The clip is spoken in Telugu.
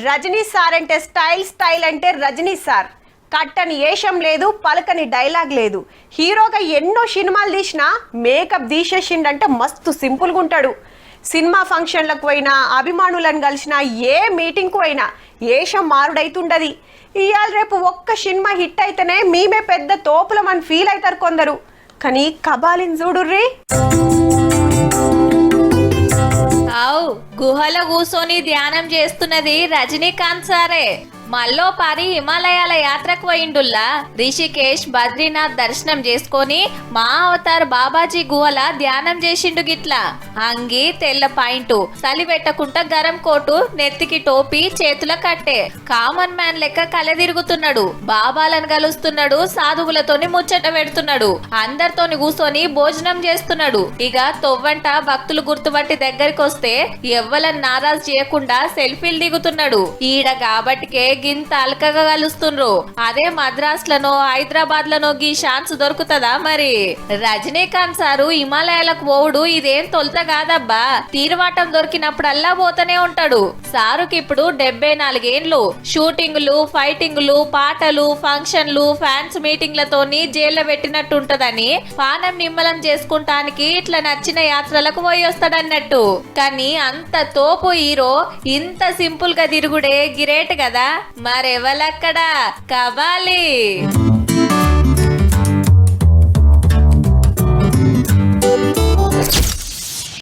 రజనీ సార్ అంటే స్టైల్ అంటే రజనీ సార్. కట్టని ఏషం లేదు, పలకని డైలాగ్ లేదు. హీరోగా ఎన్నో సినిమాలు తీసినా మేకప్ తీసేసిండంటే మస్తు సింపుల్గా ఉంటాడు. సినిమా ఫంక్షన్లకు పోయినా, అభిమానులను కలిసినా, ఏ మీటింగ్కు పోయినా ఏషం మారుడైతుండది. ఇవాళ రేపు ఒక్క సినిమా హిట్ అయితేనే మేమే పెద్ద తోపులమని ఫీల్ అవుతారు కొందరు. కానీ కబాలిని చూడుర్రీ. గుహలో కూర్చొని ధ్యానం చేస్తున్నది రజనీకాంత్ సారే. మల్లో పారి హిమాలయాల యాత్రకు పోయిండుల్లా. రిషికేష్, బద్రీనాథ్ దర్శనం చేసుకొని మా అవతార్ బాబాజీ గుహల ధ్యానం చేసిండు గిట్లా. అంగి తెల్ల పాయింట్, చలి పెట్టకుండా గరం కోటు, నెత్తికి టోపీ, చేతుల కట్టే. కామన్ మ్యాన్ లెక్క కలదిరుగుతున్నాడు. బాబాలను కలుస్తున్నాడు, సాధువులతోని ముచ్చట పెడుతున్నాడు, అందరితోని కూర్చొని భోజనం చేస్తున్నాడు. ఇక తొవ్వంట భక్తులు గుర్తుపట్టి దగ్గరికి వస్తే ఎవ్వలను నారాజు చేయకుండా సెల్ఫీలు దిగుతున్నాడు. ఈడ కాబట్టికే గింత అల్కగా కలుస్తుండ్రు. అదే మద్రాస్ లను, హైదరాబాద్ లను గీ ఛాన్స్ దొరుకుతుందా మరి? రజనీకాంత్ సారు హిమాలయాలకు పోవుడు ఇదేం తొలుత కాదబ్బా. తీరువాటం దొరికినప్పుడల్లా పోతూనే ఉంటాడు. సారుకి ఇప్పుడు 74 ఏండ్లు. షూటింగులు, ఫైటింగులు, పాటలు, ఫంక్షన్లు, ఫ్యాన్స్ మీటింగ్లతోని జైల్లో పెట్టినట్టుంటదని పానం నిమ్మలం చేసుకుంటానికి ఇట్లా నచ్చిన యాత్రలకు పోయి వస్తాడన్నట్టు. కానీ అంత తోపు హీరో ఇంత సింపుల్ గా తిరుగుడే గిరేట్ కదా. మరెవలక్కడ కబాలి.